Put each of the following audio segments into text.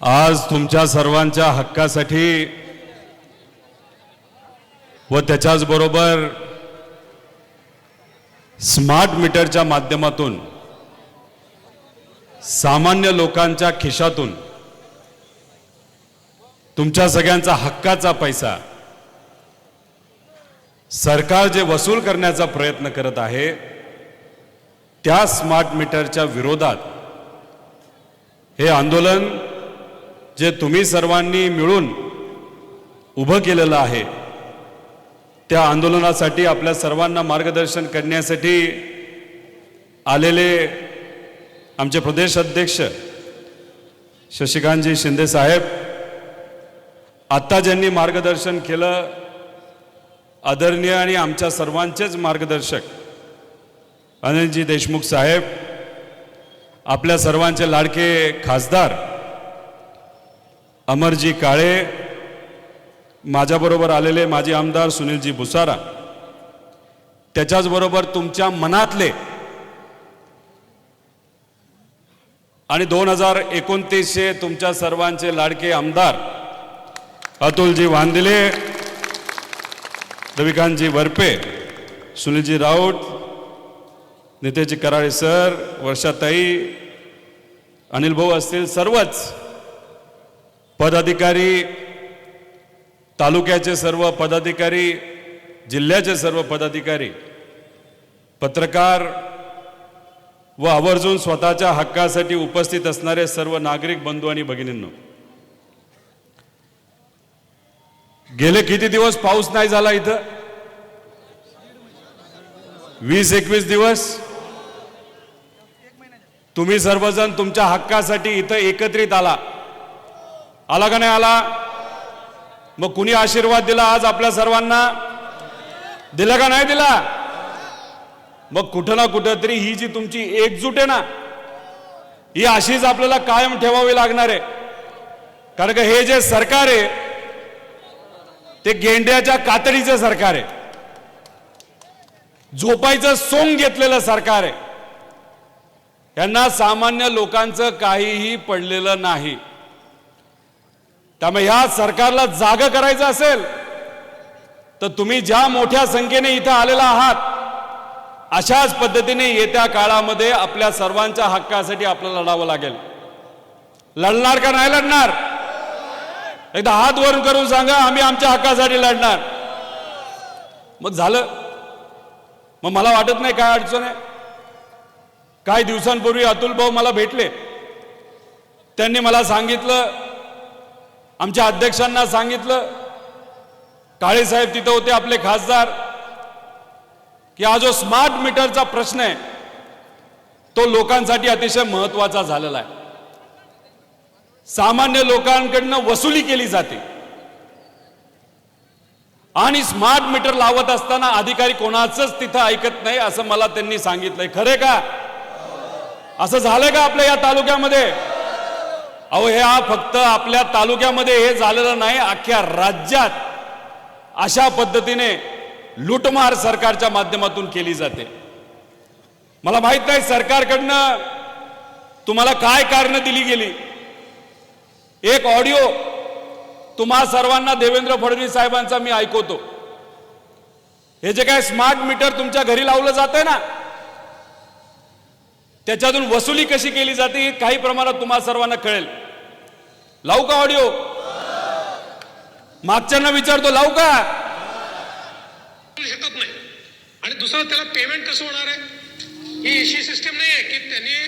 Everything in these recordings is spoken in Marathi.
आज तुमच्या सर्वांच्या हक्कासाठी व त्याच्याच बरोबर स्मार्ट मीटरच्या माध्यमातून सामान्य लोकांच्या खिशातून तुमच्या सगळ्यांचा हक्काचा पैसा सरकार जे वसूल करण्याचा प्रयत्न करत आहे त्या स्मार्ट मीटरच्या विरोधात हे आंदोलन जे तुम्ही सर्वांनी मिळून उभं केलेलं आहे त्या आंदोलनासाठी आपल्या सर्वांना मार्गदर्शन करण्यासाठी आलेले आमचे प्रदेश अध्यक्ष शशिकांतजी शिंदे साहेब, आता ज्यांनी मार्गदर्शन केलं आदरणीय आणि आमच्या सर्वांचेच मार्गदर्शक अनिलजी देशमुख साहेब, आपल्या सर्वांचे लाडके खासदार अमरजी काळे, माझ्याबरोबर आलेले माजी आमदार सुनीलजी भुसारा, त्याच्याच बरोबर तुमच्या मनातले आणि 2029चे तुमच्या सर्वांचे लाडके आमदार अतुलजी वांदिले, रविकांतजी वरपे, सुनीलजी राऊत, नितेशजी कराळे सर, वर्षाताई, अनिल भाऊ असतील, सर्वच पदाधिकारी, तालुक्याचे सर्व पदाधिकारी, जिल्ह्याचे सर्व पदाधिकारी, पत्रकार व आवर्जून स्वतःच्या हक्कासाठी उपस्थित असणारे सर्व नागरिक बंधू आणि भगिनींनो, गेले किती दिवस पाऊस नाही झाला इथं? 20-21 दिवस तुम्ही सर्वजण तुमच्या हक्कासाठी इथं एकत्रित आला का नाही आला? मग कुणी आशीर्वाद दिला आज आपल्या सर्वांना? दिला का नाही दिला? मग कुठं ना कुठं तरी ही जी तुमची एकजूट आहे ना, ही अशीच आपल्याला कायम ठेवावी लागणार आहे. कारण का हे जे सरकार आहे ते गेंड्याच्या कातडीचं सरकार आहे, झोपायचं सोंग घेतलेलं सरकार आहे. यांना सामान्य लोकांचं काहीही पडलेलं नाही. त्यामुळे या सरकारला जाग करायचं असेल तर तुम्ही ज्या मोठ्या संख्येने इथं आलेला आहात अशाच पद्धतीने येत्या काळामध्ये आपल्या सर्वांच्या हक्कासाठी आपल्याला लढावं लागेल. लढणार का नाही लढणार? एकदा हात वर करून सांगा, आम्ही आमच्या हक्कासाठी लढणार. मग झालं. मग मला वाटत नाही काय अडचण आहे. काही दिवसांपूर्वी अतुल भाऊ मला भेटले. त्यांनी मला सांगितलं, आमच्या अध्यक्षांना सांगितलं, काळे साहेब तिथं होते आपले खासदार, की हा जो स्मार्ट मीटरचा प्रश्न आहे तो लोकांसाठी अतिशय महत्त्वाचा झालेला आहे. सामान्य लोकांकडनं वसुली केली जाते आणि स्मार्ट मीटर लावत असताना अधिकारी कोणाचंच तिथं ऐकत नाही असं मला त्यांनी सांगितलंय. खरे का? असं झालंय का आपल्या या तालुक्यामध्ये? अहो, हे फक्त आपल्या तालुक्यामध्ये हे झालेलं नाही, अख्ख्या राज्यात अशा पद्धतीने लूटमार सरकारच्या माध्यमातून केली जाते. मला माहित नाही सरकारकडनं तुम्हाला काय कारण दिली गेली. एक ऑडिओ तुम्हा सर्वांना देवेंद्र फडणवीस साहेबांचा मी ऐकवतो. हे जे काय स्मार्ट मीटर तुमच्या घरी लावलं जातंय ना, त्याच्यातून वसुली कशी केली जाते हे काही प्रमाणात तुम्हा सर्वांना कळेल. लावू का ऑडिओ? मागच्यांना विचारतो, लावू का? शकत नाही. आणि दुसरं, त्याला पेमेंट कसं होणार आहे? ही अशी सिस्टम नाही आहे की त्यांनी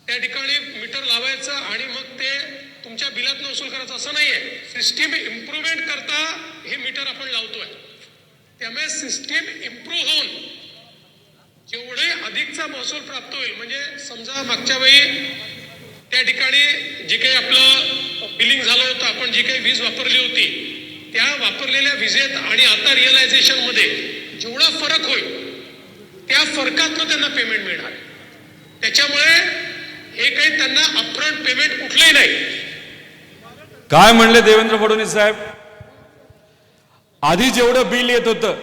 त्या ठिकाणी मीटर लावायचं आणि मग ते तुमच्या बिलात वसूल करायचं, असं नाहीये. सिस्टीम इम्प्रूव्हमेंट करता हे मीटर आपण लावतोय. त्यामुळे सिस्टीम इम्प्रूव्ह होऊन जेवढे अधिकचा महसूल प्राप्त होईल, म्हणजे समजा मागच्या वेळी त्या ठिकाणी जे काही आपलं बिलिंग झालं होतं, आपण जी काही वीज वापरली होती त्या वापरलेल्या विजेत आणि आता रिअलायझेशन मध्ये जेवढा फरक होईल त्या फरकातनं त्यांना पेमेंट मिळणार. त्याच्यामुळे हे काही त्यांना अपफ्रंट पेमेंट कुठलंही नाही. काय म्हणले देवेंद्र फडणवीस साहेब? आधी जेवढं बिल येत होतं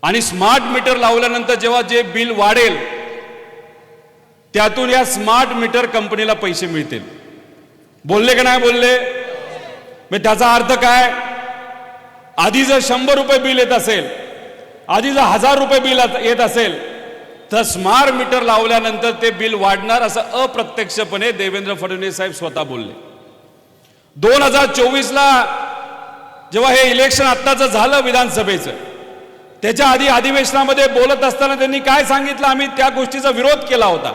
आणि स्मार्ट मीटर लावल्यानंतर जेव्हा जे बिल वाढेल त्यातून या स्मार्ट मीटर कंपनीला पैसे मिळतील. बोलले का नाही बोलले? मग त्याचा अर्थ काय? आधी जर 100 रुपये बिल येत असेल, आधी जर 1000 रुपये बिल येत असेल, तर स्मार्ट मीटर लावल्यानंतर ते बिल वाढणार, असं अप्रत्यक्षपणे देवेंद्र फडणवीस साहेब स्वतः बोलले. 2024ला जेव्हा हे इलेक्शन आत्ताचं झालं विधानसभेचं, त्याच्या आधी अधिवेशनामध्ये बोलत असताना त्यांनी काय सांगितलं? आम्ही त्या गोष्टीचा विरोध केला होता,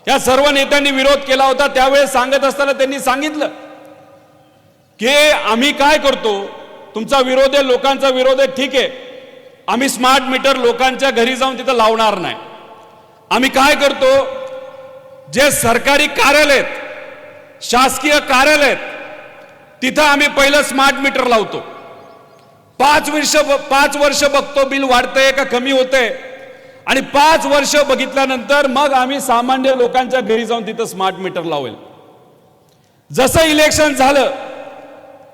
या सर्व नेत्यांनी विरोध केला होता. त्यावेळेस सांगत असताना त्यांनी सांगितलं की आम्ही काय करतो, तुमचा विरोध आहे, लोकांचा विरोध आहे, ठीक आहे, आम्ही स्मार्ट मीटर लोकांच्या घरी जाऊन तिथं लावणार नाही. आम्ही काय करतो, जे सरकारी कार्यालय आहेत, शासकीय कार्यालय आहेत, तिथं आम्ही पहिलं स्मार्ट मीटर लावतो. 5 वर्ष बघतो बिल वाढतंय का कमी होतंय, आणि 5 वर्ष बघितल्यानंतर मग आम्ही सामान्य लोकांच्या घरी जाऊन तिथं स्मार्ट मीटर लावेल. जसं इलेक्शन झालं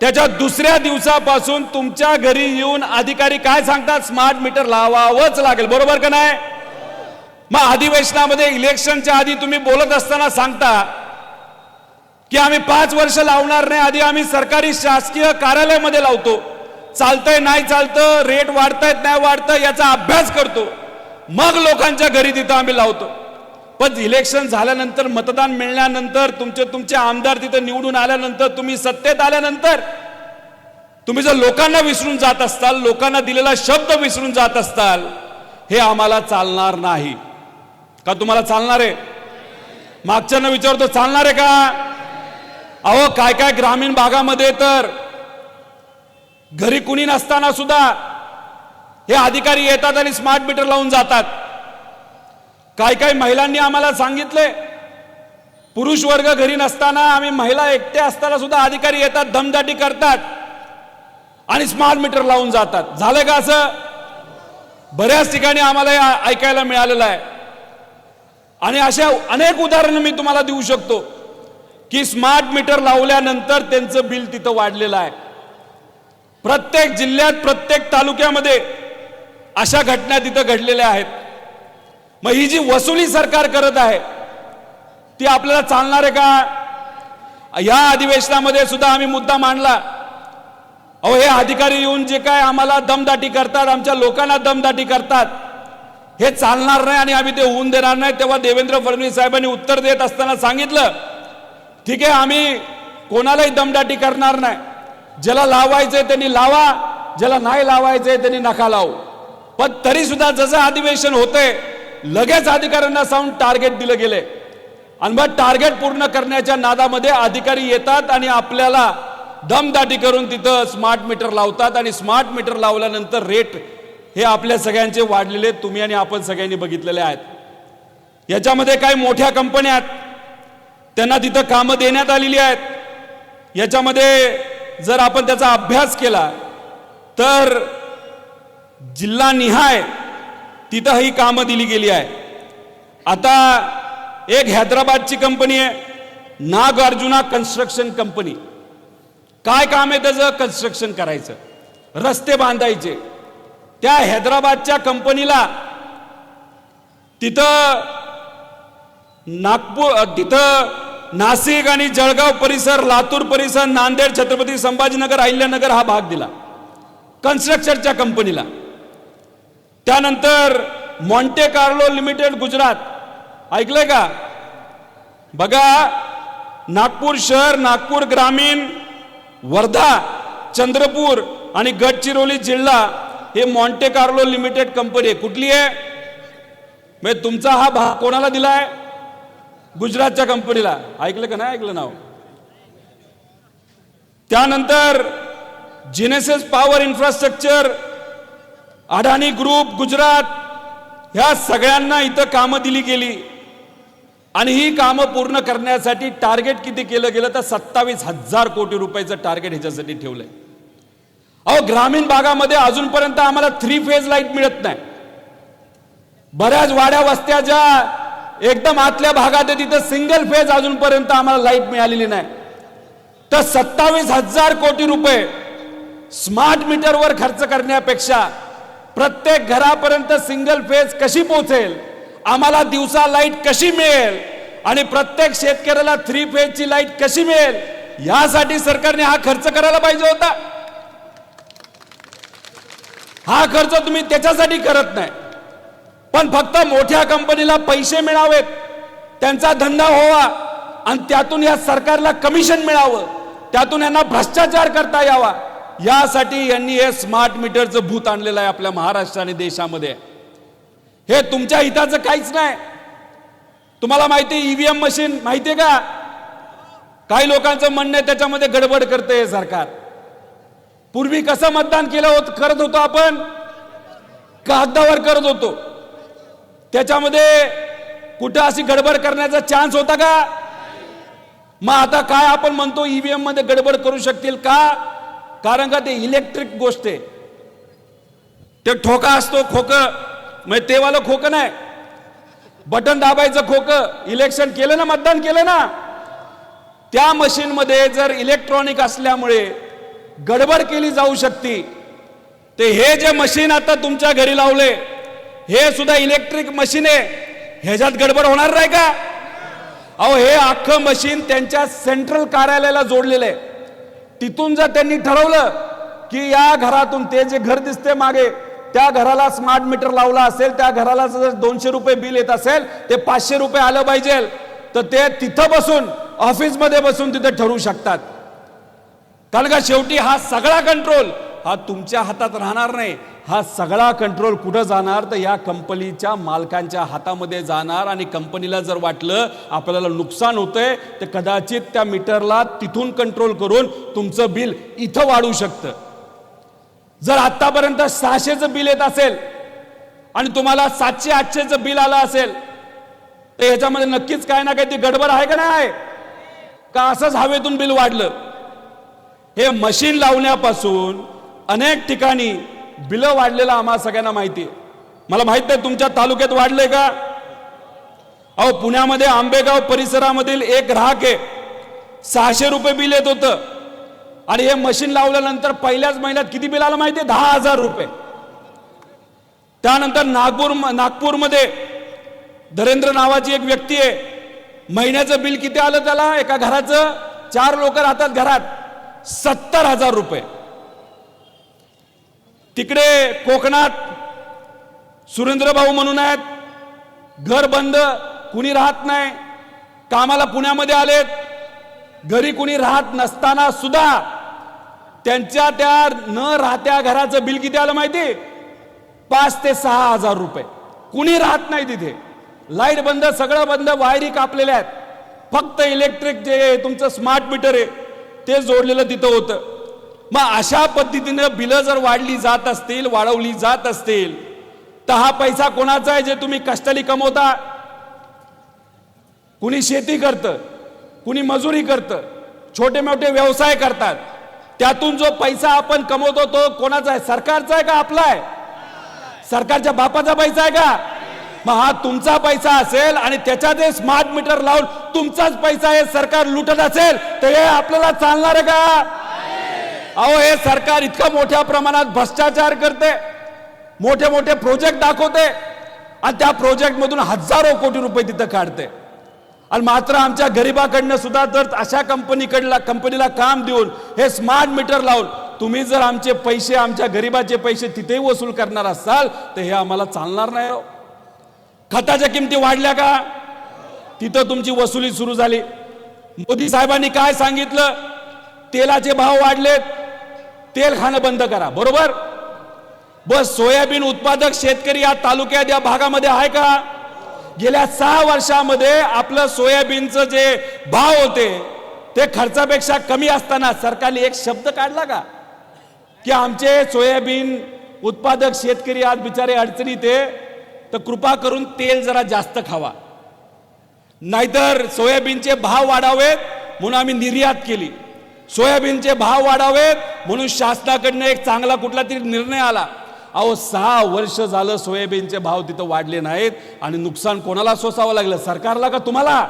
त्याच्या दुसऱ्या दिवसापासून तुमच्या घरी येऊन अधिकारी काय सांगतात? स्मार्ट मीटर लावावंच लागेल. बरोबर का नाही? मग अधिवेशनामध्ये इलेक्शनच्या आधी तुम्ही बोलत असताना सांगता की आम्ही 5 वर्ष लावणार नाही, आधी आम्ही सरकारी शासकीय कार्यालयामध्ये लावतो, चालतंय नाही चालतं, रेट वाढतायत नाही वाढतं याचा अभ्यास करतो, मग लोकांच्या घरी तिथं आम्ही लावतो. पण इलेक्शन झाल्यानंतर, मतदान मिळाल्यानंतर, तुमचे आमदार तिथं निवडून आल्यानंतर, तुम्ही सत्तेत आल्यानंतर तुम्ही जर लोकांना विसरून जात असताल, लोकांना दिलेला शब्द विसरून जात असताल, हे आम्हाला चालणार नाही. का तुम्हाला चालणार आहे? मागच्यांना विचारतो, चालणार आहे का? अहो काय काय ग्रामीण भागामध्ये तर घरी कुणी नसताना सुद्धा हे अधिकारी येतात आणि स्मार्ट मीटर लावून जातात. काय महिलांनी आम्हाला सांगितले, पुरुष वर्ग घरी नसताना, आम्ही महिला एकट्या असताना सुद्धा अधिकारी येतात, दमदाटी करतात आणि स्मार्ट मीटर लावून जातात. झालं का असं? बऱ्याच ठिकाणी आम्हाला ऐकायला मिळालेलं आहे. आणि अशा अनेक उदाहरणं मी तुम्हाला देऊ शकतो की स्मार्ट मीटर लावल्यानंतर त्यांचं बिल तिथं वाढलेलं आहे. प्रत्येक जिल्ह्यात, प्रत्येक तालुक्यामध्ये अशा घटना तिथं घडलेल्या आहेत. मग ही जी वसुली सरकार करत आहे ती आपल्याला चालणार आहे का? या अधिवेशनामध्ये सुद्धा आम्ही मुद्दा मांडला, अहो हे अधिकारी येऊन जे काय आम्हाला दमदाटी करतात, आमच्या लोकांना दमदाटी करतात, हे चालणार नाही आणि आम्ही ते होऊन देणार नाही. तेव्हा देवेंद्र फडणवीस साहेबांनी उत्तर देत असताना सांगितलं, ठीक आहे, आम्ही कोणालाही दमदाटी करणार नाही, ज्याला लावायचंय त्यांनी लावा, ज्याला नाही लावायचंय त्यांनी नका लावू. पण तरी सुद्धा जसं अधिवेशन होतंय लगेच अधिकाऱ्यांना सांगून टार्गेट दिलं गेले, आणि मग टार्गेट पूर्ण करण्याच्या नादामध्ये अधिकारी येतात आणि आपल्याला दमदाटी करून तिथं स्मार्ट मीटर लावतात. आणि स्मार्ट मीटर लावल्यानंतर रेट हे आपल्या सगळ्यांचे वाढलेले तुम्ही आणि आपण सगळ्यांनी बघितलेले आहेत. याच्यामध्ये काही मोठ्या कंपन्या आहेत, त्यांना तिथं कामं देण्यात आलेली आहेत. याच्यामध्ये जर आपण त्याचा अभ्यास केला तर जिल्हानिहाय तिथं ही कामं दिली गेली आहे. आता एक हैदराबादची कंपनी आहे, नागार्जुना कन्स्ट्रक्शन कंपनी. काय काम आहे त्याचं? कन्स्ट्रक्शन करायचं, रस्ते बांधायचे. त्या हैदराबादच्या कंपनीला तिथं नाशिक आणि जळगाव परिसर, लातूर परिसर, नांदेड, छत्रपती संभाजीनगर, अहिल्यानगर हा भाग दिला कन्स्ट्रक्शनच्या कंपनीला. त्यानंतर मॉन्टे कार्लो लिमिटेड गुजरात, ऐकलंय का? बघा, नागपूर शहर, नागपूर ग्रामीण, वर्धा, चंद्रपूर आणि गडचिरोली जिल्हा हे मॉन्टे कार्लो लिमिटेड कंपनी आहे. कुठली आहे? म्हणजे तुमचा हा भाग कोणाला दिलाय? गुजरातच्या कंपनीला. ऐकलं का नाही ऐकलं नाव? त्यानंतर जेनेसिस पॉवर इन्फ्रास्ट्रक्चर, अडाणी ग्रुप गुजरात, ह्या सगळ्यांना इथं कामं दिली गेली. आणि ही कामं पूर्ण करण्यासाठी टार्गेट किती केलं गेलं तर 27,000 कोटी रुपयाचं टार्गेट ह्याच्यासाठी ठेवलंय. अहो ग्रामीण भागामध्ये अजूनपर्यंत आम्हाला 3 फेज लाईट मिळत नाही. बऱ्याच वाड्या वस्त्या ज्या एकदम आतल्या भागात आहे तिथं सिंगल फेज अजूनपर्यंत आम्हाला लाईट मिळालेली नाही. तर 27,000 कोटी रुपये स्मार्ट मीटरवर खर्च करण्यापेक्षा प्रत्येक घरापर्यंत सिंगल फेज कशी पोहोचेल आम्हाला दिवसा लाईट कशी मिळेल आणि प्रत्येक शेतकऱ्याला 3 फेजची लाईट कशी मिळेल, यासाठी सरकारने हा खर्च करायला पाहिजे होता. हा खर्च तुम्ही त्याच्यासाठी करत नाही, पण फक्त मोठ्या कंपनीला पैसे मिळावेत, त्यांचा धंदा व्हावा आणि त्यातून या सरकारला कमिशन मिळावं, त्यातून यांना भ्रष्टाचार करता यावा, यासाठी यांनी हे स्मार्ट मीटरचं भूत आणलेलं आहे आपल्या महाराष्ट्र आणि देशामध्ये. हे तुमच्या हिताचं काहीच नाही. तुम्हाला माहिती आहे ईव्हीएम मशीन माहिती आहे का? काही लोकांचं म्हणणं आहे त्याच्यामध्ये गडबड करते हे सरकार. पूर्वी कसं मतदान करत होतो आपण? कागदावर करत होतो. त्याच्यामध्ये कुठं अशी गडबड करण्याचा चान्स होता का? मग आता काय आपण म्हणतो ईव्हीएम मध्ये गडबड करू शकतील का? कारण का ते इलेक्ट्रिक गोष्ट आहे. ते ठोका असतो, खोकं, म्हणजे ते वालं खोकं नाही, बटन दाबायचं खोकं. इलेक्शन केलं ना, मतदान केलं ना, त्या मशीन मध्ये जर इलेक्ट्रॉनिक असल्यामुळे गडबड केली जाऊ शकते. ते हे जे मशीन आता तुमच्या घरी लावले हे सुद्धा इलेक्ट्रिक मशीन आहे, ह्याच्यात गडबड होणार नाही का? अहो हे अख्खं मशीन त्यांच्या सेंट्रल कार्यालयाला जोडलेलं आहे. तिथून जर त्यांनी ठरवलं की या घरातून, ते जे घर दिसते मागे त्या घराला स्मार्ट मीटर लावला असेल, त्या घराला जर 200 रुपये बिल येत असेल, ते 500 रुपये आलं पाहिजे, तर ते तिथं बसून, ऑफिसमध्ये बसून तिथे ठरवू शकतात. कारण का शेवटी हा सगळा कंट्रोल हा तुमच्या हातात राहणार नाही. हा सगळा कंट्रोल कुठं जाणार? तर या कंपनीच्या मालकांच्या हातामध्ये जाणार. आणि कंपनीला जर वाटलं आपल्याला नुकसान होतंय, तर कदाचित त्या मीटरला तिथून कंट्रोल करून तुमचं बिल इथं वाढू शकतं. जर आतापर्यंत 600चं बिल येत असेल आणि तुम्हाला 700-800चं बिल आलं असेल, तर ह्याच्यामध्ये नक्कीच काय ना काही ती गडबड आहे का नाही? का असंच हवेतून बिल वाढलं? हे मशीन लावण्यापासून अनेक ठिकाणी बिलं वाढलेलं आम्हाला सगळ्यांना माहिती आहे. मला माहित नाही तुमच्या तालुक्यात वाढलंय का? अहो पुण्यामध्ये आंबेगाव परिसरामधील एक ग्राहक आहे, 600 रुपये बिल येत होतं आणि हे मशीन लावल्यानंतर पहिल्याच महिन्यात किती बिल आलं माहिती आहे? 10,000 रुपये. त्यानंतर नागपूरमध्ये धरेंद्र नावाची एक व्यक्ती आहे, महिन्याचं बिल किती आलं त्याला? एका घराचं 4 लोक राहतात घरात, 70,000 रुपये. तिकडे कोकणात सुरेंद्र भाऊ म्हणून आहेत, घर बंद, कुणी राहत नाही, कामाला पुण्यामध्ये आलेत, घरी कुणी राहत नसताना सुद्धा त्यांच्या त्या न राहत्या घराचं बिल किती आलं माहिती? 5,000 ते 6,000 रुपये. कुणी राहत नाही तिथे, लाईट बंद, सगळं बंद, वायरी कापलेल्या आहेत, फक्त इलेक्ट्रिक जे तुमचं स्मार्ट मीटर आहे ते जोडलेलं तिथं होतं. मग अशा पद्धतीनं बिलं जर वाढली जात असतील, वाढवली जात असतील, तर हा पैसा कोणाचा आहे जे तुम्ही कष्टाने कमवता? कुणी शेती करतं, कुणी मजुरी करतं, छोटे मोठे व्यवसाय करतात, त्यातून जो पैसा आपण कमवतो तो कोणाचा आहे? सरकारचा आहे का आपला आहे? सरकारच्या बापाचा पैसा आहे का? मग हा तुमचा पैसा असेल आणि त्याच्यात स्मार्ट मीटर लावून तुमचाच पैसा हे सरकार लुटत असेल, तर हे आपल्याला चालणार आहे का? अहो हे सरकार इतका मोठ्या प्रमाणात भ्रष्टाचार करते, मोठे मोठे प्रोजेक्ट दाखवते आणि त्या प्रोजेक्ट मधून हजारो कोटी रुपये तिथं काढते. आणि मात्र आमच्या गरीबाकडनं सुद्धा जर अशा कंपनीला काम देऊन हे स्मार्ट मीटर लावून तुम्ही जर आमचे पैसे, आमच्या गरीबाचे पैसे तिथेही वसूल करणार असाल, तर हे आम्हाला चालणार नाही. खताच्या किमती वाढल्या का? तिथं तुमची वसुली सुरू झाली. मोदी साहेबांनी काय सांगितलं? तेलाचे भाव वाढलेत, तेल खाणं बंद करा. बरोबर? बस सोयाबीन उत्पादक शेतकरी या तालुक्यात, या भागामध्ये आहे का? गेल्या 6 वर्षामध्ये आपलं सोयाबीनचं जे भाव होते ते खर्चापेक्षा कमी असताना सरकारने एक शब्द काढला का की आमचे सोयाबीन उत्पादक शेतकरी आज बिचारे अडचणीत आहे, तर कृपा करून तेल जरा जास्त खावा, नाहीतर सोयाबीनचे भाव वाढावेत म्हणून आम्ही निर्यात केली, सोयाबीनचे भाव वाढावेत म्हणून शासनाकडनं एक चांगला कुठला तरी निर्णय आला. अहो 6 वर्ष झालं सोयाबीनचे भाव तिथं वाढले नाहीत आणि नुकसान कोणाला सोसावं लागलं? सरकारला का तुम्हाला?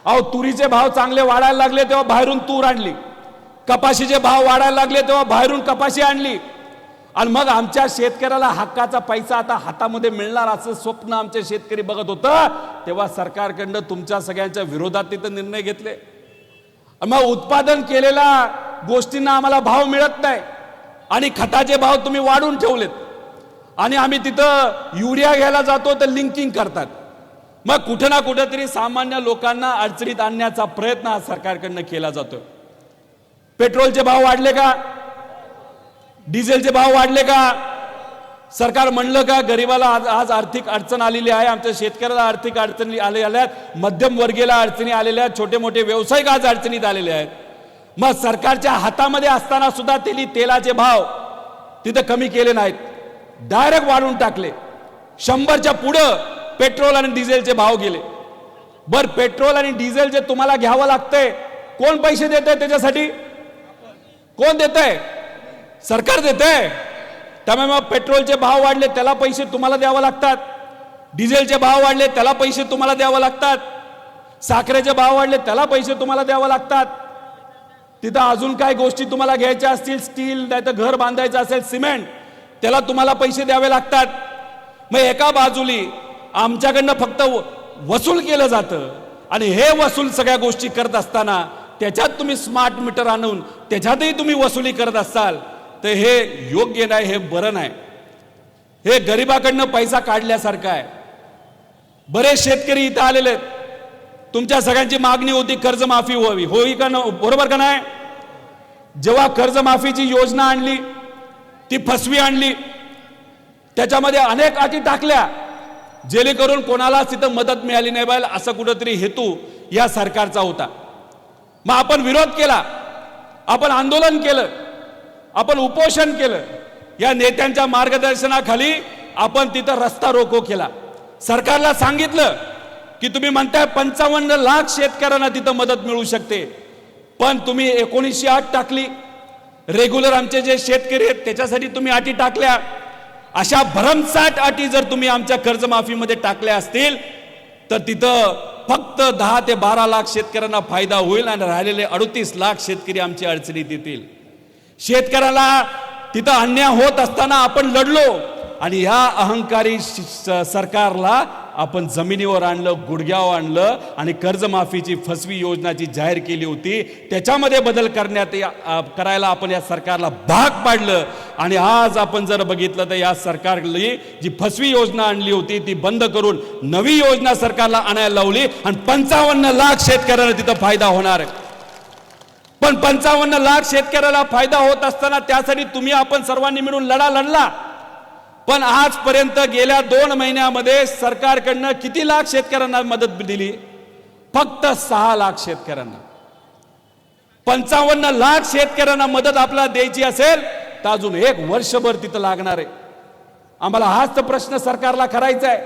अहो तुरीचे भाव चांगले वाढायला लागले तेव्हा बाहेरून तूर आणली, कपाशीचे भाव वाढायला लागले तेव्हा बाहेरून कपाशी आणली, आणि मग आमच्या शेतकऱ्याला हक्काचा पैसा आता हातामध्ये मिळणार असं स्वप्न आमचे शेतकरी बघत होतं, तेव्हा सरकारकडनं तुमच्या सगळ्यांच्या विरोधात तिथं निर्णय घेतले. मग उत्पादन केलेल्या गोष्टींना आम्हाला भाव मिळत नाही आणि खताचे भाव तुम्ही वाढून ठेवलेत आणि आम्ही तिथं युरिया घ्यायला जातो तर लिंकिंग करतात. मग कुठं ना कुठं तरी सामान्य लोकांना अडचणीत आणण्याचा प्रयत्न हा सरकारकडनं केला जातो. पेट्रोलचे भाव वाढले का? डिझेलचे भाव वाढले का? सरकार म्हणलं का गरिबाला आज आर्थिक अडचण आलेली आहे, आमच्या शेतकऱ्याला आर्थिक अडचणी आलेल्या आहेत, मध्यम वर्गीयाला अडचणी आलेल्या आहेत, छोटे मोठे व्यावसायिक आज अडचणीत आलेले आहेत. मग सरकारच्या हातामध्ये असताना सुद्धा तेलाचे भाव तिथं कमी केले नाहीत, डायरेक्ट वाढवून टाकले. 100च्या पुढं पेट्रोल आणि डिझेलचे भाव गेले. बर पेट्रोल आणि डिझेल जे तुम्हाला घ्यावं लागतंय, कोण पैसे देत आहे त्याच्यासाठी? कोण देत आहे? सरकार देत आहे. त्यामुळे मग पेट्रोलचे भाव वाढले त्याला पैसे तुम्हाला द्यावं लागतात, डिझेलचे भाव वाढले त्याला पैसे तुम्हाला द्यावं लागतात, साखरेचे भाव वाढले त्याला पैसे तुम्हाला द्यावं लागतात. तिथं अजून काय गोष्टी तुम्हाला घ्यायच्या असतील, स्टील नाही तर घर बांधायचं असेल सिमेंट, त्याला तुम्हाला पैसे द्यावे लागतात. मग एका बाजूली आमच्याकडनं फक्त वसूल केलं जातं आणि हे वसूल सगळ्या गोष्टी करत असताना त्याच्यात तुम्ही स्मार्ट मीटर आणून त्याच्यातही तुम्ही वसुली करत असाल तर हे योग्य नाही, हे बरं नाही. हे गरिबाकडनं पैसा काढल्यासारखं आहे. बरेच शेतकरी इथं आलेले आहेत. तुमच्या सगळ्यांची मागणी होती कर्जमाफी व्हावी, होई का न? बरोबर का नाही? जेव्हा कर्जमाफीची योजना आणली ती फसवी आणली, त्याच्यामध्ये अनेक अटी टाकल्या जेणेकरून कोणालाच तिथं मदत मिळाली नाही पाहिजे असं कुठंतरी हेतू या सरकारचा होता. मग आपण विरोध केला, आपण आंदोलन केलं, आपण उपोषण केलं. या नेत्यांच्या मार्गदर्शनाखाली आपण तिथं रस्ता रोको केला. सरकारला सांगितलं की तुम्ही म्हणताय 55 लाख शेतकऱ्यांना तिथं मदत मिळू शकते, पण तुम्ही 1908 टाकली. रेग्युलर आमचे जे शेतकरी आहेत त्याच्यासाठी तुम्ही अटी टाकल्या. अशा भरमसाठ अटी जर तुम्ही आमच्या कर्जमाफीमध्ये टाकल्या असतील तर तिथं फक्त 10 ते 12 लाख शेतकऱ्यांना फायदा होईल आणि राहिलेले 38 लाख शेतकरी आमच्या अडचणीत येतील. शेतकऱ्याला तिथं अन्याय होत असताना आपण लढलो आणि या अहंकारी सरकारला आपण जमिनीवर आणलं, गुडघ्यावर आणलं आणि कर्जमाफीची फसवी योजना जी जाहीर केली होती त्याच्यामध्ये बदल करायला आपण या सरकारला भाग पाडलं. आणि आज आपण जर बघितलं तर या सरकारने जी फसवी योजना आणली होती ती बंद करून नवी योजना सरकारला आणायला लावली आणि 55 लाख शेतकऱ्यांना तिथं फायदा होणार आहे. पण 55 लाख शेतकऱ्याला फायदा होत असताना त्यासाठी तुम्ही आपण सर्वांनी मिळून लढला. पण आजपर्यंत गेल्या 2 महिन्यामध्ये सरकारकडनं किती लाख शेतकऱ्यांना मदत दिली? फक्त 6 लाख शेतकऱ्यांना. 55 लाख शेतकऱ्यांना मदत आपल्याला द्यायची असेल तर अजून 1 वर्षभर तिथं लागणार आहे. आम्हाला हाच तर प्रश्न सरकारला करायचा आहे.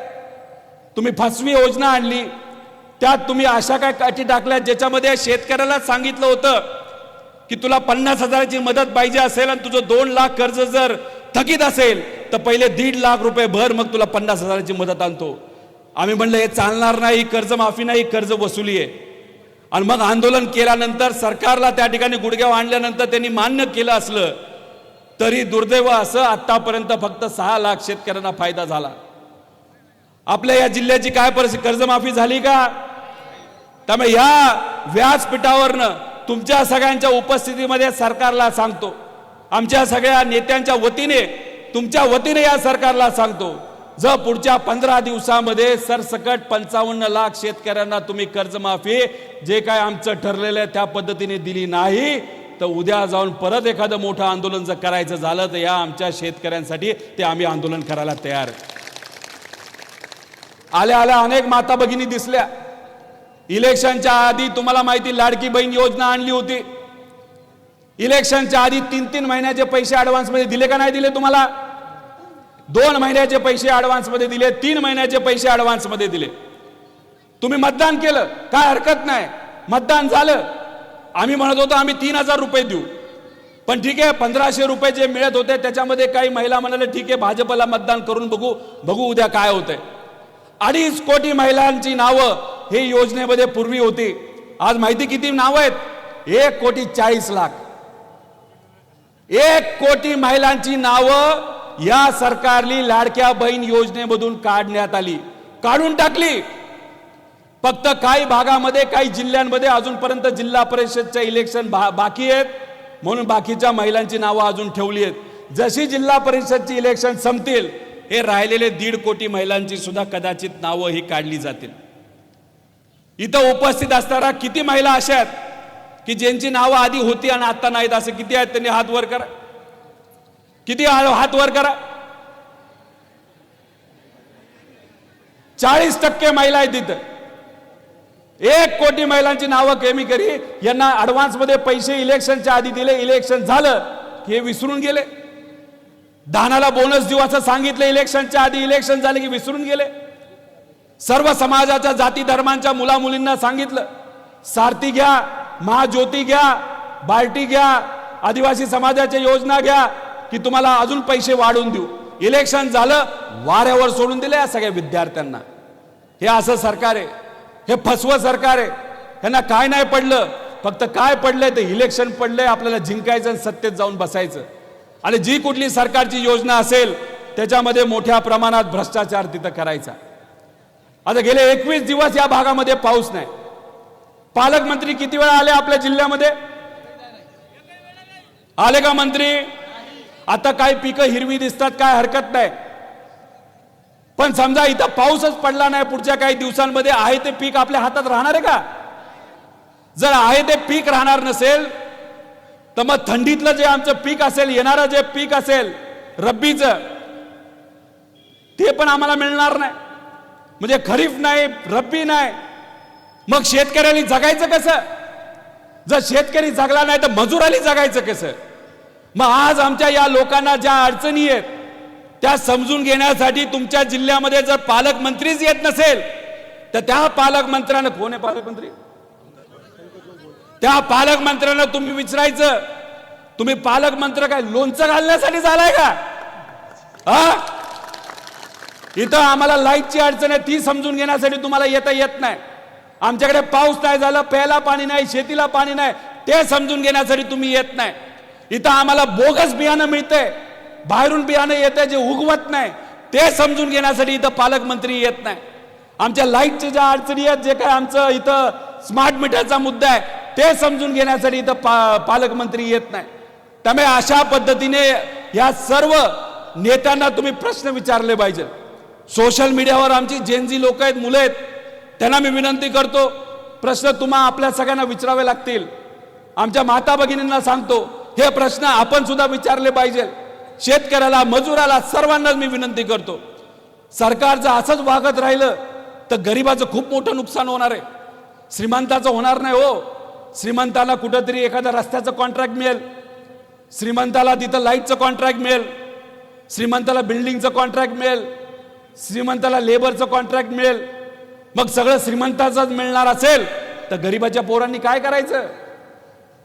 तुम्ही फसवी योजना आणली, त्यात तुम्ही अशा काय अटी टाकल्या ज्याच्यामध्ये शेतकऱ्याला सांगितलं होतं की तुला 50,000ची मदत पाहिजे असेल आणि तुझं 2 लाख कर्ज जर थकीत असेल तर पहिले 1.5 लाख रुपये भर, मग तुला 50,000ची मदत आणतो. आम्ही म्हणलं हे चालणार नाही, कर्जमाफी नाही, कर्ज वसुली आहे. आणि मग आंदोलन केल्यानंतर सरकारला त्या ठिकाणी गुडघ्यावर आणल्यानंतर त्यांनी मान्य केलं असलं तरी दुर्दैव असं आतापर्यंत फक्त 6 लाख शेतकऱ्यांना फायदा झाला. आपल्या या जिल्ह्याची काय परिस्थिती? कर्जमाफी झाली का? त्यामुळे या व्यासपीठावरनं तुमच्या सगळ्यांच्या उपस्थितीमध्ये सरकारला सांगतो, आमच्या सगळ्या नेत्यांच्या वतीने तुमच्या वतीने या सरकारला सांगतो, जर पुढच्या 15 दिवसामध्ये सरसकट 55 लाख शेतकऱ्यांना तुम्ही कर्जमाफी जे काय आमचं ठरलेलं आहे त्या पद्धतीने दिली नाही तर उद्या जाऊन परत एखादं मोठं आंदोलन जर करायचं झालं तर या आमच्या शेतकऱ्यांसाठी ते आम्ही आंदोलन करायला तयार. आल्या आल्या अनेक माता भगिनी दिसल्या. इलेक्शनच्या आधी तुम्हाला माहिती लाडकी बहीण योजना आणली होती. इलेक्शनच्या आधी 3-3 महिन्याचे पैसे ऍडव्हान्स मध्ये दिले का नाही दिले? तुम्हाला 2 महिन्याचे पैसे ऍडव्हान्स मध्ये दिले, 3 महिन्याचे पैसे ऍडव्हान्स मध्ये दिले. तुम्ही मतदान केलं, काय हरकत नाही, मतदान झालं. आम्ही म्हणत होतो आम्ही 3,000 रुपये देऊ, पण ठीक आहे 1,500 रुपये जे मिळत होते त्याच्यामध्ये काही महिला म्हणाले ठीक आहे भाजपला मतदान करून बघू उद्या काय होतंय. 2.5 कोटी महिलांची नावं हे योजनेमध्ये पूर्वी होती. आज माहिती किती नावं आहेत? 1,40,40,00,000. 1 कोटी महिलांची नावं या सरकारने लाडक्या बहीण योजनेमधून काढण्यात आली, काढून टाकली. फक्त काही भागामध्ये काही जिल्ह्यांमध्ये अजूनपर्यंत जिल्हा परिषदचे इलेक्शन बाकी आहेत म्हणून बाकीच्या महिलांची नावं अजून ठेवली आहेत. जशी जिल्हा परिषदची इलेक्शन संपतील हे राहिलेले 1.5 कोटी महिलांची सुद्धा कदाचित नावं ही काढली जातील. इथं उपस्थित असणारा किती महिला अशा आहेत की ज्यांची नावं आधी होती आणि आता नाहीत? असे किती आहेत? त्यांनी हात वर करा. किती हात वर करा? 40% महिला आहेत तिथं. 1 कोटी महिलांची नावं कमी करी. यांना ऍडव्हान्स मध्ये पैसे इलेक्शनच्या आधी दिले, इलेक्शन झालं की हे विसरून गेले. दानाला बोनस देऊ असं सांगितलं इलेक्शनच्या आधी, इलेक्शन झाले की विसरून गेले. सर्व समाजाच्या जाती धर्मांच्या मुला मुलींना सांगितलं सारथी घ्या, महाज्योती घ्या, बार्टी घ्या, आदिवासी समाजाच्या योजना घ्या की तुम्हाला अजून पैसे वाढवून देऊ. इलेक्शन झालं वाऱ्यावर सोडून दिले या सगळ्या विद्यार्थ्यांना. हे असं सरकार आहे, हे फसवं सरकार आहे. यांना काय नाही पडलं, फक्त काय पडलंय ते इलेक्शन पडलंय. आपल्याला जिंकायचं आणि सत्तेत जाऊन बसायचं. आणि जी कुठली सरकारची योजना असेल त्याच्यामध्ये मोठ्या प्रमाणात भ्रष्टाचार तिथं करायचा. आता गेले 21 दिवस या भागामध्ये पाऊस नाही. पालकमंत्री किती वेळा आले आपल्या जिल्ह्यामध्ये? आले का मंत्री? आता काय पिकं हिरवी दिसतात, काय हरकत नाही. पण समजा इथं पाऊसच पडला नाही पुढच्या काही दिवसांमध्ये, आहे ते पीक आपल्या हातात राहणार आहे का? जर आहे ते पीक राहणार नसेल तर मग थंडीतलं जे आमचं पीक असेल, येणारं जे पीक असेल रब्बीचं, ते पण आम्हाला मिळणार नाही. म्हणजे खरीफ नाही, रब्बी नाही, मग शेतकऱ्यांनी जगायचं कसं? जर शेतकरी जगला नाही तर मजुरांनी जगायचं कसं? मग आज आमच्या या लोकांना ज्या अडचणी आहेत त्या समजून घेण्यासाठी तुमच्या जिल्ह्यामध्ये जर पालकमंत्रीच येत नसेल तर त्या पालकमंत्र्यांना, कोण आहे पालकमंत्री? त्या पालकमंत्र्यांना तुम्ही विचारायचं, तुम्ही पालकमंत्री काय लोणचं घालण्यासाठी झालाय का? इथं आम्हाला लाईटची अडचण आहे, ती समजून घेण्यासाठी तुम्हाला येता येत नाही. आमच्याकडे पाऊस नाही झाला, प्यायला पाणी नाही, शेतीला पाणी नाही, ते समजून घेण्यासाठी तुम्ही येत नाही. इथं आम्हाला बोगस बियाणं मिळतंय, बाहेरून बियाणं येतंय जे उगवत नाही, ते समजून घेण्यासाठी इथं पालकमंत्री येत नाही. आमच्या लाईटच्या ज्या अडचणी आहेत, जे काय आमचं इथं स्मार्ट मीटरचा मुद्दा आहे, ते समजून घेण्यासाठी इथं पालकमंत्री येत नाही. त्यामुळे अशा पद्धतीने या सर्व नेत्यांना तुम्ही प्रश्न विचारले पाहिजे. सोशल मीडियावर आमची जेनजी लोक आहेत, मुलं आहेत, त्यांना मी विनंती करतो, प्रश्न तुम्हा आपल्या सगळ्यांना विचारावे लागतील. आमच्या माता भगिनींना सांगतो, हे प्रश्न आपण सुद्धा विचारले पाहिजे. शेतकऱ्याला, मजुराला, सर्वांनाच मी विनंती करतो. सरकार जर असंच वागत राहिलं तर गरिबाचं खूप मोठं नुकसान होणार आहे. श्रीमंताचं होणार नाही हो. श्रीमंताला कुठंतरी एखाद्या रस्त्याचं कॉन्ट्रॅक्ट मिळेल, श्रीमंताला तिथं लाईटचं कॉन्ट्रॅक्ट मिळेल, श्रीमंताला बिल्डिंगचं कॉन्ट्रॅक्ट मिळेल, श्रीमंताला लेबरचं कॉन्ट्रॅक्ट मिळेल. मग सगळं श्रीमंताचंच मिळणार असेल तर गरिबाच्या पोरांनी काय करायचं?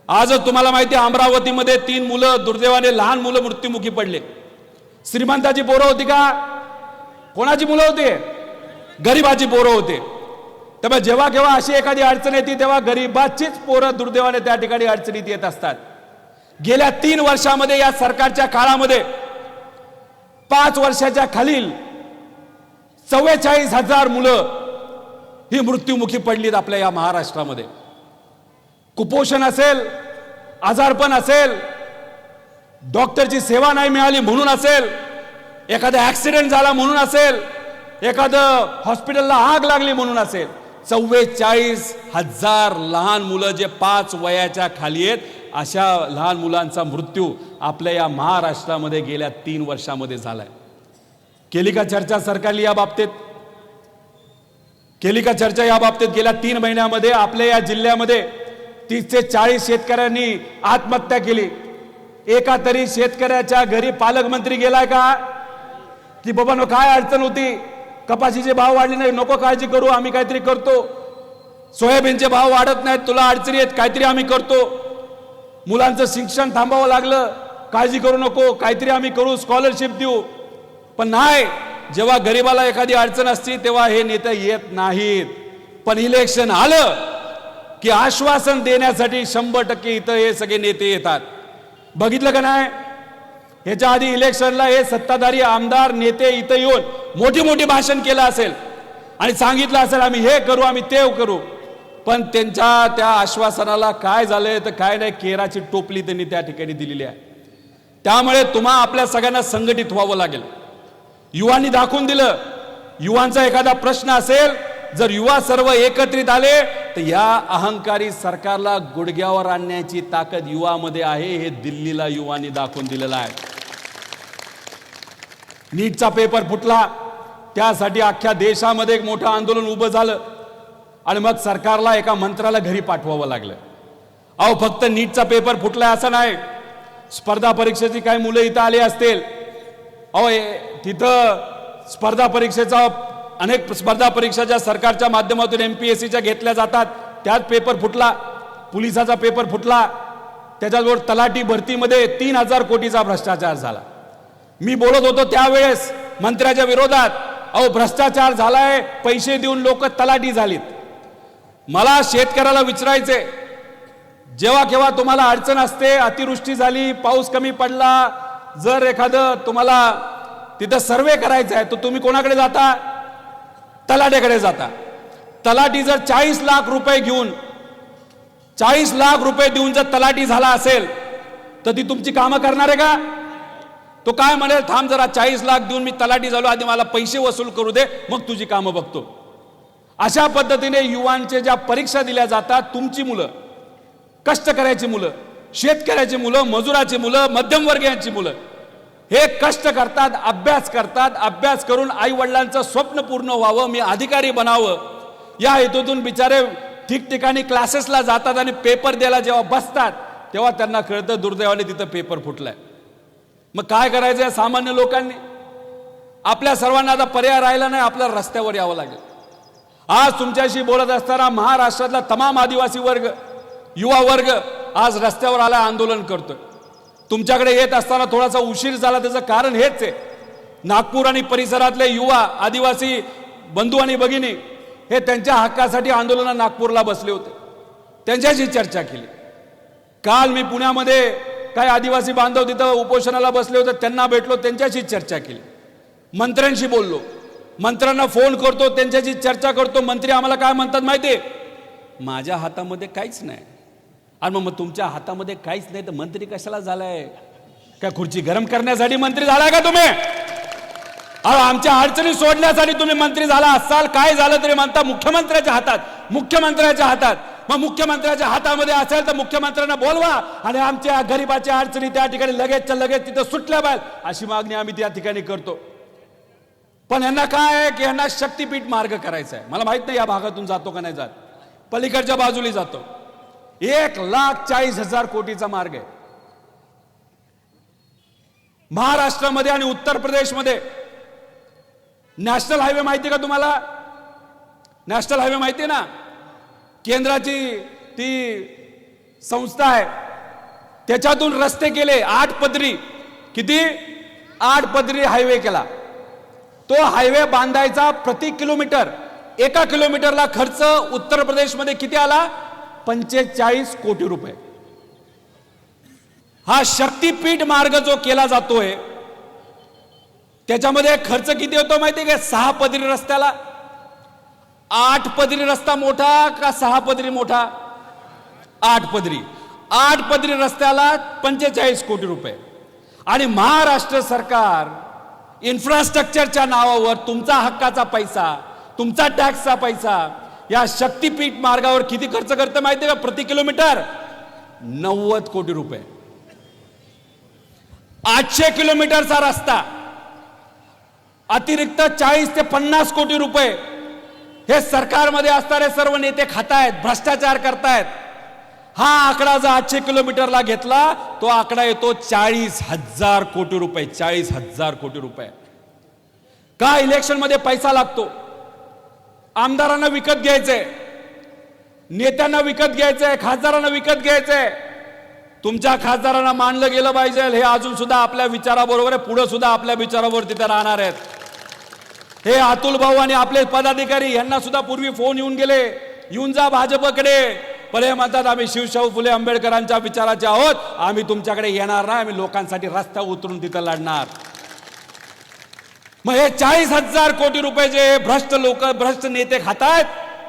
आजच तुम्हाला माहिती आहे, अमरावतीमध्ये 3 मुलं दुर्दैवाने, लहान मुलं मृत्युमुखी पडले. श्रीमंताची पोरं होती का? कोणाची मुलं होती? गरिबाची पोरं होते. त्यामुळे जेव्हा केव्हा अशी एखादी अडचण येते तेव्हा गरिबाचीच पोरं दुर्दैवाने त्या ठिकाणी अडचणीत येत असतात. गेल्या 3 वर्षामध्ये या सरकारच्या काळामध्ये 5 वर्षाच्या खालील 44,000 मुलं ही मृत्युमुखी पडलीत आपल्या या महाराष्ट्रामध्ये. कुपोषण असेल, आजारपण असेल, डॉक्टरची सेवा नाही मिळाली म्हणून असेल, एखादा ऍक्सिडेंट झाला म्हणून असेल, एखादं हॉस्पिटलला आग लागली म्हणून असेल, 44,000 लहान मुलं जे 5 वयाच्या खाली आहेत, अशा लहान मुलांचा मृत्यू आपल्या या महाराष्ट्रामध्ये गेल्या 3 वर्षामध्ये झालाय. केली का चर्चा सरकारने या बाबतीत? केली का चर्चा या बाबतीत? गेल्या 3 महिन्यामध्ये आपल्या या जिल्ह्यामध्ये 30 ते 40 शेतकऱ्यांनी आत्महत्या केली. एका तरी शेतकऱ्याच्या घरी पालकमंत्री गेलाय का की बाबा काय अडचण होती, कपाशीचे भाव वाढले नाही, नको काळजी करू, आम्ही काहीतरी करतो. सोयाबीनचे भाव वाढत नाहीत, तुला अडचणी आहेत, काहीतरी आम्ही करतो. मुलांचं शिक्षण थांबावं लागलं, काळजी करू नको, काहीतरी आम्ही करू, स्कॉलरशिप देऊ. पण नाही, जेव्हा गरीबाला एखादी अडचण असते तेव्हा हे नेते येत नाहीत. पण इलेक्शन आलं की आश्वासन देण्यासाठी 100% इथं हे सगळे नेते येतात. बघितलं का नाही? ह्याच्या आधी इलेक्शनला हे सत्ताधारी आमदार नेते इथं येऊन मोठी मोठी भाषण केलं असेल आणि सांगितलं असेल आम्ही हे करू आम्ही ते करू, पण त्यांच्या त्या आश्वासनाला काय झालंय तर काय नाही, केराची टोपली त्यांनी त्या ठिकाणी दिलेली आहे. त्यामुळे तुम्हा आपल्या सगळ्यांना संघटित व्हावं लागेल. युवांनी दाखवून दिलं. युवांचा एखादा प्रश्न असेल, जर युवा सर्व एकत्रित आले तर या अहंकारी सरकारला गुडघ्यावर आणण्याची ताकद युवामध्ये आहे. हे दिल्लीला युवांनी दाखवून दिलेलं आहे. नीटचा पेपर फुटला, त्यासाठी अख्ख्या देशामध्ये एक मोठं आंदोलन उभं झालं आणि मग सरकारला एका मंत्र्याला घरी पाठवावं लागलं. अहो फक्त नीटचा पेपर फुटलाय असं नाही, स्पर्धा परीक्षेची काही मुलं इथं आली असतील. अहो तिथं स्पर्धा परीक्षेचा अनेक स्पर्धा परीक्षा ज्या सरकारच्या माध्यमातून MPSCच्या घेतल्या जातात त्यात पेपर फुटला, पोलिसाचा पेपर फुटला, त्याच्याबरोबर तलाठी भरतीमध्ये 3,000 कोटीचा भ्रष्टाचार झाला. मी बोलत होतो त्यावेळेस मंत्र्याच्या विरोधात, अहो भ्रष्टाचार झालाय, पैसे देऊन लोक तलाठी झालीत. मला शेतकऱ्याला विचारायचे, जेव्हा केव्हा तुम्हाला अडचण असते, अतिवृष्टी झाली, पाऊस कमी पडला, जर एखादं तुम्हाला तिथं सर्वे करायचा आहे तर तुम्ही कोणाकडे जाता? तलाठ्याकडे जाता. तलाठी जर 40 लाख रुपये घेऊन 40 लाख रुपये देऊन जर तलाठी झाला असेल तर ती तुमची कामं करणार आहे का? तो काय म्हणेल, थांब जरा 40 लाख देऊन मी तलाठी झालो, आधी मला पैसे वसूल करू दे, मग तुझी कामं बघतो. अशा पद्धतीने युवांचे ज्या परीक्षा दिल्या जातात, तुमची मुलं, कष्ट करायची मुलं, शेतकऱ्याची मुलं, मजुराची मुलं, मध्यमवर्गीयांची मुलं हे कष्ट करतात, अभ्यास करून आई वडिलांचं स्वप्न पूर्ण व्हावं, मी अधिकारी बनावं या हेतूतून बिचारे ठिकठिकाणी क्लासेसला जातात आणि पेपर द्यायला जेव्हा बसतात तेव्हा त्यांना कळतं दुर्दैवाने तिथं पेपर फुटलाय. मग काय करायचं सामान्य लोकांनी? आपल्या सर्वांना आता पर्याय राहिला नाही, आपल्याला रस्त्यावर यावं लागेल. आज तुमच्याशी बोलत असताना महाराष्ट्रातला तमाम आदिवासी वर्ग, युवा वर्ग आज रस्त्यावर आला, आंदोलन करतोय. तुमच्याकडे येत असताना थोडासा उशीर झाला, त्याचं कारण हेच आहे. नागपूर आणि परिसरातले युवा आदिवासी बंधू आणि भगिनी हे त्यांच्या हक्कासाठी आंदोलनात नागपूरला बसले होते, त्यांच्याशी चर्चा केली. काल मी पुण्यामध्ये काही आदिवासी बांधव तिथं उपोषणाला बसले होते, त्यांना भेटलो, त्यांच्याशी चर्चा केली. मंत्र्यांशी बोललो, मंत्र्यांना फोन करतो, त्यांच्याशी चर्चा करतो. मंत्री आम्हाला काय म्हणतात माहितीये? माझ्या हातामध्ये काहीच नाही. आणि मग तुमच्या हातामध्ये काहीच नाही तर मंत्री कशाला झालाय? काय खुर्ची गरम करण्यासाठी मंत्री झालाय का तुम्ही? आमच्या अडचणी सोडण्यासाठी तुम्ही मंत्री झाला असाल, काय झालं तरी म्हणता मुख्यमंत्र्याच्या हातात, मुख्यमंत्र्याच्या हातात. मग मुख्यमंत्र्याच्या हातामध्ये असेल तर मुख्यमंत्र्यांना बोलवा आणि आमच्या गरीबाच्या अडचणी त्या ठिकाणी लगेचच्या लगेच तिथं सुटल्या पाहिजे, अशी मागणी आम्ही त्या ठिकाणी करतो. पण यांना काय आहे की यांना शक्तीपीठ मार्ग करायचा आहे. मला माहित नाही या भागातून जातो का नाही जात, पलीकडच्या बाजूला जातो. 1,40,000 कोटीचा मार्ग आहे महाराष्ट्रामध्ये आणि उत्तर प्रदेशमध्ये. नॅशनल हायवे माहिती का तुम्हाला? नॅशनल हायवे माहिती ना? केंद्राची ती संस्था आहे, त्याच्यातून रस्ते केले 8 पदरी. किती? 8 पदरी हायवे केला. तो हायवे बांधायचा प्रति किलोमीटर 1 किलोमीटरला खर्च उत्तर प्रदेशमध्ये किती आला? 45 कोटी रुपये. हा शक्तीपीठ मार्ग जो केला जातोय त्याच्यामध्ये खर्च किती होतो माहितीये का? 6 पदरी रस्त्याला. 8 पदरी रस्ता मोठा का 6 पदरी मोठा? 8 पदरी. 8 पदरी रस्त्याला 45 कोटी रुपये. आणि महाराष्ट्र सरकार इन्फ्रास्ट्रक्चरच्या नावावर तुमचा हक्काचा पैसा, तुमचा टॅक्सचा पैसा या शक्तीपीठ मार्गावर किती खर्च करते माहिती का? प्रति किलोमीटर 90 कोटी रुपये. 800 किलोमीटरचा रस्ता अतिरिक्त 40 ते 50 कोटी रुपये हे सरकारमध्ये असणारे सर्व नेते खातायत, भ्रष्टाचार करतायत. हा आकडा जर 800 किलोमीटरला घेतला तो आकडा येतो 40,000 कोटी रुपये. 40,000 कोटी रुपये. का? इलेक्शन मध्ये पैसा लागतो. आमदारांना विकत घ्यायचंय, नेत्यांना विकत घ्यायचंय, खासदारांना विकत घ्यायचंय. तुमच्या खासदारांना मानलं गेलं पाहिजे, हे अजून सुद्धा आपल्या विचाराबरोबर आहे, पुढे सुद्धा आपल्या विचाराबरोबर तिथे राहणार आहेत. हे अतुल भाऊ आणि आपले पदाधिकारी यांना सुद्धा पूर्वी फोन येऊन गेले, येऊन जा भाजपकडे, पण हे म्हणतात आम्ही शिवशाहू फुले आंबेडकरांच्या विचाराचे आहोत, आम्ही तुमच्याकडे येणार नाही, आम्ही लोकांसाठी रस्ता उतरून तिथं लढणार. मग हे 40,000 कोटी रुपये जे भ्रष्ट नेते खातायत,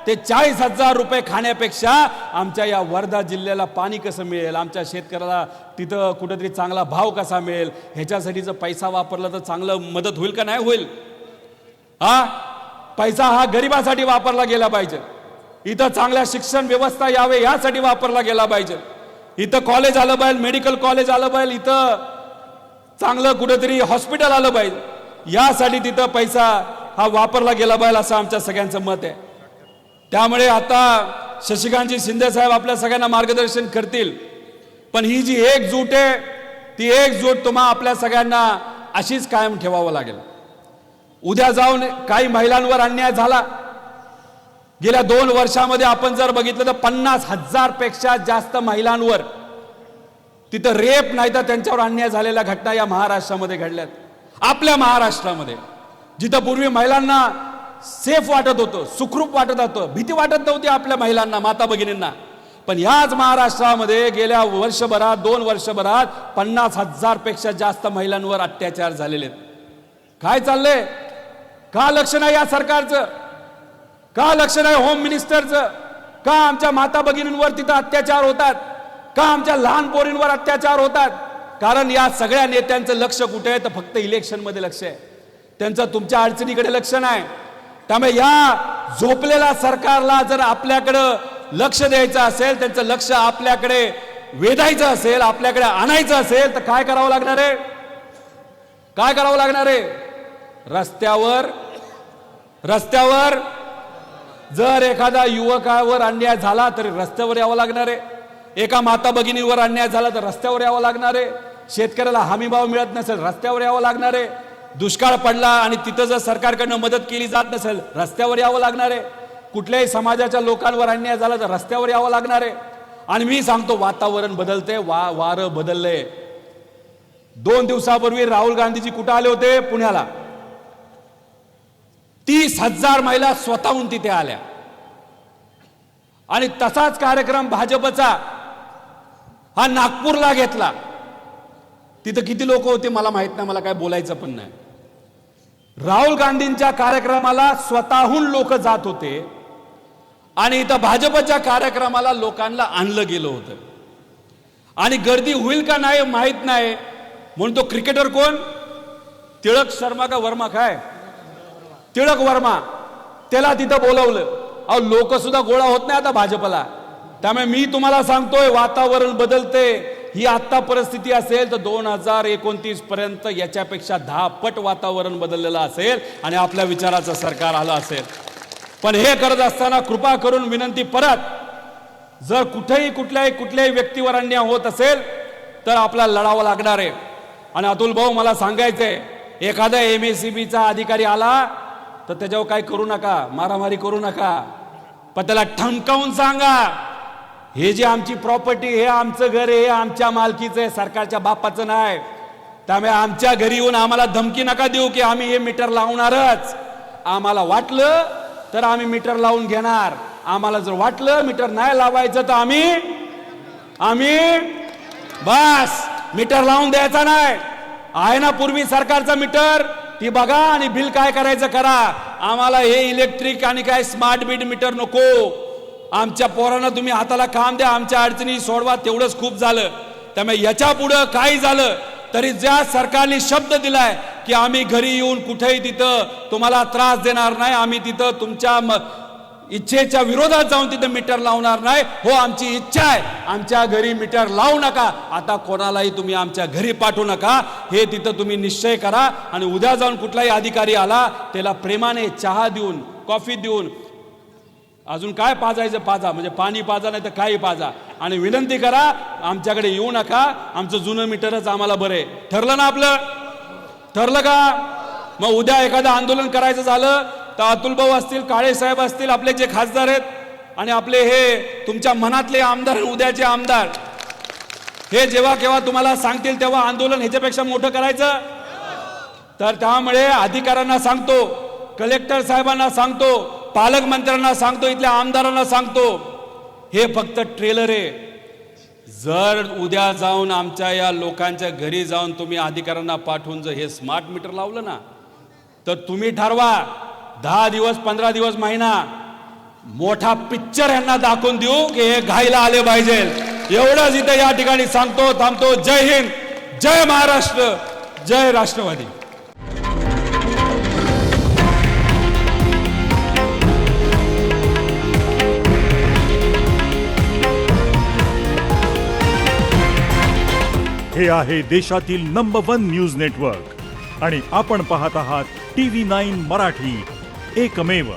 ते 40,000 रुपये खाण्यापेक्षा आमच्या या वर्धा जिल्ह्याला पाणी कसं मिळेल, आमच्या शेतकऱ्याला तिथं कुठेतरी चांगला भाव कसा मिळेल, ह्याच्यासाठी जर पैसा वापरला तर चांगलं मदत होईल का नाही होईल? पैसा हा गरिबासाठी वापरला गेला पाहिजे. इथं चांगल्या शिक्षण व्यवस्था यावे यासाठी वापरला गेला पाहिजे. इथं कॉलेज आलं पाहिजे, मेडिकल कॉलेज आलं पाहिजे, इथं चांगलं कुठेतरी हॉस्पिटल आलं पाहिजे, यासाठी तिथं पैसा हा वापरला गेला पाहिजे असं आमच्या सगळ्यांचं मत आहे. त्यामुळे आता शशिकांतजी शिंदे साहेब आपल्या सगळ्यांना मार्गदर्शन करतील. पण ही जी एकजूट आहे, ती एकजूट तुम्हा आपल्या सगळ्यांना अशीच कायम ठेवावं लागेल. उद्या जाऊन काही महिलांवर अन्याय झाला, गेल्या 2 वर्षामध्ये आपण जर बघितलं तर 50,000 पेक्षा जास्त महिलांवर तिथं रेप नाही तर त्यांच्यावर अन्याय झालेल्या घटना या महाराष्ट्रामध्ये घडल्यात. आपल्या महाराष्ट्रामध्ये जिथं पूर्वी महिलांना सेफ वाटत होतं, सुखरूप वाटत होतं, भीती वाटत नव्हती आपल्या महिलांना, माता भगिनींना, पण याच महाराष्ट्रामध्ये गेल्या वर्षभरात 2 वर्षभरात 50,000 पेक्षा जास्त महिलांवर अत्याचार झालेले आहेत. काय चाललंय? का लक्ष नाही या सरकारचं? का लक्ष नाही होम मिनिस्टरचं? का आमच्या माता भगिनींवर तिथं अत्याचार होतात? का आमच्या लहान पोरींवर अत्याचार होतात? कारण या सगळ्या नेत्यांचं लक्ष कुठे आहे? तर फक्त इलेक्शन मध्ये लक्ष आहे त्यांचं, तुमच्या अडचणीकडे लक्ष नाही. त्यामुळे या झोपलेल्या सरकारला जर आपल्याकडं लक्ष द्यायचं असेल, त्यांचं लक्ष आपल्याकडे वेधायचं असेल, आपल्याकडे आणायचं असेल, तर काय करावं लागणार आहे? काय करावं लागणार आहे? रस्त्यावर जर एखादा युवकावर अन्याय झाला तर रस्त्यावर यावं लागणार आहे. एका माता भगिनीवर अन्याय झाला तर रस्त्यावर यावं लागणार आहे. शेतकऱ्याला हमीभाव मिळत नसेल रस्त्यावर यावं लागणार आहे. दुष्काळ पडला आणि तिथं जर सरकारकडनं मदत केली जात नसेल रस्त्यावर यावं लागणार आहे. कुठल्याही समाजाच्या लोकांवर अन्याय झाला तर रस्त्यावर यावं लागणार आहे. आणि मी सांगतो, वातावरण बदलते, वारं बदललंय. 2 दिवसापूर्वी राहुल गांधीजी कुठे आले होते? पुण्याला. 30,000 महिला स्वतःहून तिथे आल्या. आणि तसाच कार्यक्रम भाजपचा हा नागपूरला घेतला. तिथं किती लोक होते मला माहित नाही, मला काय बोलायचं पण नाही. राहुल गांधींच्या कार्यक्रमाला स्वतःहून लोक जात होते आणि इथं भाजपच्या कार्यक्रमाला लोकांना आणलं गेलं होतं. आणि गर्दी होईल का नाही माहित नाही म्हणून तो क्रिकेटर कोण, टिळक शर्मा का वर्मा, काय टिळक वर्मा, त्याला तिथं बोलवलं. अहो लोक सुद्धा गोळा होत नाही आता भाजपला. त्यामुळे मी तुम्हाला सांगतोय, वातावरण बदलते. ही आता परिस्थिती असेल तर 2029 पर्यंत याच्यापेक्षा 10 पट वातावरण बदललेलं असेल आणि आपल्या विचाराचं सरकार आलं असेल. पण हे करत असताना कृपा करून विनंती, परत जर कुठल्याही व्यक्तीवर अन्याय होत असेल तर आपल्याला लढावं लागणार आहे. आणि अतुल भाऊ, मला सांगायचंय, एखादा MSEBचा अधिकारी आला तर त्याच्यावर काय करू नका, मारामारी करू नका, पण त्याला ठणकावून सांगा, हे जे आमची प्रॉपर्टी, हे आमचं घर, हे आमच्या मालकीचं आहे, सरकारच्या बापाचं नाही. त्यामुळे आमच्या घरी येऊन आम्हाला धमकी नका देऊ की आम्ही हे मीटर लावणारच. आम्हाला वाटलं तर आम्ही मीटर लावून घेणार, आम्हाला जर वाटलं मीटर नाही लावायचं तर आम्ही बस मीटर लावून द्यायचा नाही. आहे ना पूर्वी सरकारचा मीटर, ती बघा आणि बिल काय करायचं करा. आम्हाला हे इलेक्ट्रिक आणि काय स्मार्ट बीट मीटर नको. आमच्या पोरांना तुम्ही हाताला काम द्या, आमच्या अडचणी सोडवा, तेवढंच खूप झालं. त्यामुळे याच्या पुढं काही झालं तरी ज्या सरकारने शब्द दिलाय की आम्ही घरी येऊन कुठेही तिथं तुम्हाला त्रास देणार नाही, आम्ही तिथं तुमच्या इच्छेच्या विरोधात जाऊन तिथं मीटर लावणार नाही, हो आमची इच्छा आहे, आमच्या घरी मीटर लावू नका, आता कोणालाही तुम्ही आमच्या घरी पाठवू नका, हे तिथं तुम्ही निश्चय करा. आणि उद्या जाऊन कुठलाही अधिकारी आला त्याला प्रेमाने चहा देऊन, कॉफी देऊन, अजून काय पाजायचं पाजा, म्हणजे पाणी पाजा नाही तर काही पाजा, आणि विनंती करा आमच्याकडे येऊ नका, आमचं जुनं मीटरच आम्हाला बरे. ठरलं ना आपलं? ठरलं का? मग उद्या एखादं आंदोलन करायचं झालं तर अतुल भाऊ असतील, काळे साहेब असतील, आपले जे खासदार आहेत आणि आपले हे तुमच्या मनातले आमदार, उद्याचे आमदार, हे जेव्हा केव्हा तुम्हाला सांगतील तेव्हा आंदोलन ह्याच्यापेक्षा मोठं करायचं. तर त्यामुळे अधिकाऱ्यांना सांगतो, कलेक्टर साहेबांना सांगतो, पालकमंत्र्यांना सांगतो, इथल्या आमदारांना सांगतो, हे फक्त ट्रेलर आहे. जर उद्या जाऊन आमच्या या लोकांच्या घरी जाऊन तुम्ही अधिकाऱ्यांना पाठवून जर हे स्मार्ट मीटर लावलं ना, तर तुम्ही ठरवा 10 दिवस 15 दिवस महिना मोठा पिक्चर यांना दाखवून देऊ की हे घायला आले पाहिजे. एवढंच इथे या ठिकाणी सांगतो, थांबतो. जय हिंद, जय महाराष्ट्र, जय राष्ट्रवादी. हे आहे देशातील नंबर 1 न्यूज नेटवर्क आणि आपण पाहत आहात TV9 मराठी, एकमेव.